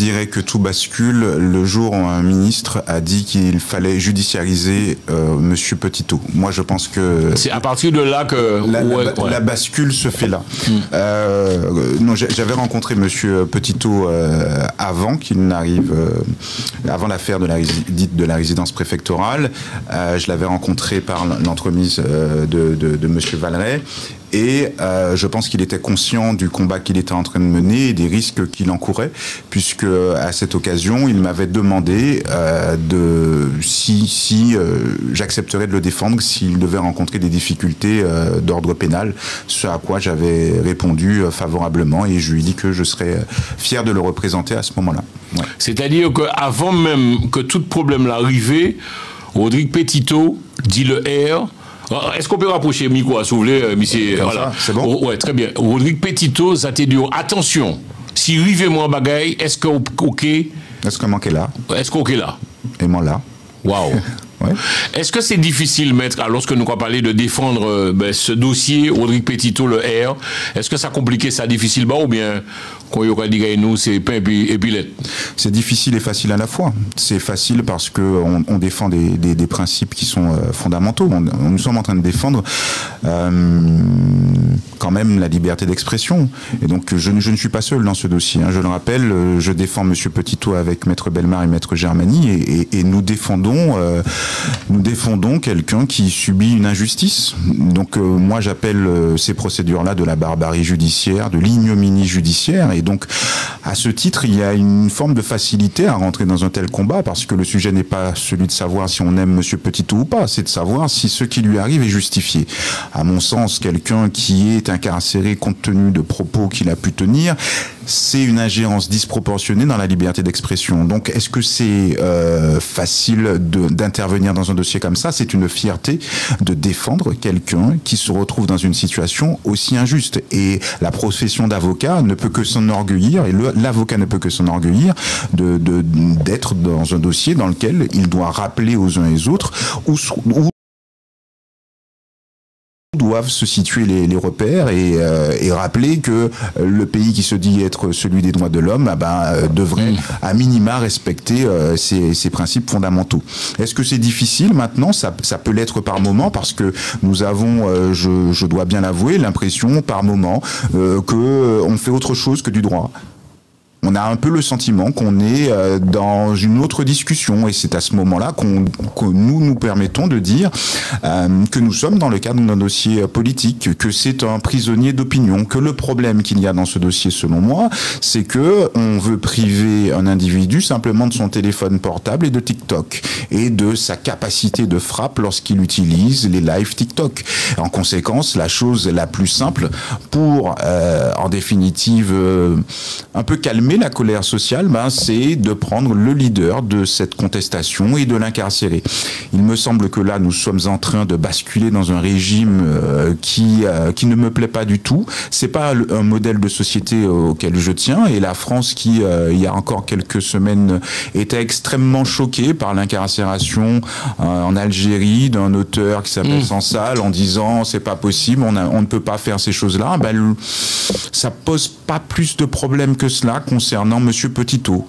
dirais que tout bascule le jour où un ministre a dit qu'il fallait judiciariser Monsieur Petitot. Moi, je pense que... C'est à partir de là que... La bascule se fait là. Non, j'avais rencontré Monsieur Petitot avant qu'il n'arrive... avant l'affaire dite de la résidence préfectorale. Je l'avais rencontré par l'entremise de Monsieur Valeret. Et je pense qu'il était conscient du combat qu'il était en train de mener et des risques qu'il encourait, puisque à cette occasion, il m'avait demandé si j'accepterais de le défendre s'il devait rencontrer des difficultés d'ordre pénal, ce à quoi j'avais répondu favorablement, et je lui ai dit que je serais fier de le représenter à ce moment-là. Ouais. C'est-à-dire qu'avant même que tout problème l'arrivée, Rodrigue Petitot dit le R. Est-ce qu'on peut rapprocher micro, s'il vous plaît, monsieur? Voilà. C'est bon? Ouais, très bien. Rodrigue Petitot, ça t'a dit, attention, si rive moi bagaille, est-ce que OK? Est-ce que manquait là? Est-ce qu'on est là? Et moi là. Waouh. Ouais. Est-ce que c'est difficile, maître, lorsque nous avons parlé de défendre ce dossier, Rodrigue Petitot, le R, est-ce que ça compliqué ça difficilement ou bien quand on dit nous c'est pain et puis lettre? C'est difficile et facile à la fois. C'est facile parce qu'on défend des principes qui sont fondamentaux. Nous sommes en train de défendre quand même la liberté d'expression. Et donc je ne suis pas seul dans ce dossier. Hein. Je le rappelle, je défends Monsieur Petitot avec Maître Bellemare et Maître Germani et nous défendons quelqu'un qui subit une injustice. Donc moi j'appelle ces procédures-là de la barbarie judiciaire, de l'ignominie judiciaire. Et donc à ce titre, il y a une forme de facilité à rentrer dans un tel combat parce que le sujet n'est pas celui de savoir si on aime Monsieur Petitot ou pas, c'est de savoir si ce qui lui arrive est justifié. À mon sens, quelqu'un qui est incarcéré compte tenu de propos qu'il a pu tenir, c'est une ingérence disproportionnée dans la liberté d'expression. Donc, est-ce que c'est facile d'intervenir dans un dossier comme ça? C'est une fierté de défendre quelqu'un qui se retrouve dans une situation aussi injuste. Et la profession d'avocat ne peut que s'enorgueillir, et l'avocat ne peut que s'enorgueillir d'être dans un dossier dans lequel il doit rappeler aux uns et aux autres où doivent se situer les repères et rappeler que le pays qui se dit être celui des droits de l'homme devrait à minima respecter ces principes fondamentaux. Est-ce que c'est difficile maintenant? Ça peut l'être par moment parce que nous avons, je dois bien l'avouer, l'impression par moment qu'on fait autre chose que du droit. On a un peu le sentiment qu'on est dans une autre discussion et c'est à ce moment-là que nous permettons de dire que nous sommes dans le cadre d'un dossier politique, que c'est un prisonnier d'opinion, que le problème qu'il y a dans ce dossier, selon moi, c'est que on veut priver un individu simplement de son téléphone portable et de TikTok et de sa capacité de frappe lorsqu'il utilise les lives TikTok. En conséquence, la chose la plus simple pour, en définitive, un peu calmer la colère sociale, c'est de prendre le leader de cette contestation et de l'incarcérer. Il me semble que là, nous sommes en train de basculer dans un régime qui ne me plaît pas du tout. C'est pas un modèle de société auquel je tiens. Et la France, qui il y a encore quelques semaines était extrêmement choquée par l'incarcération en Algérie d'un auteur qui s'appelle Sansal en disant c'est pas possible, on ne peut pas faire ces choses-là. Ça pose pas plus de problèmes que cela concernant Monsieur Petitot.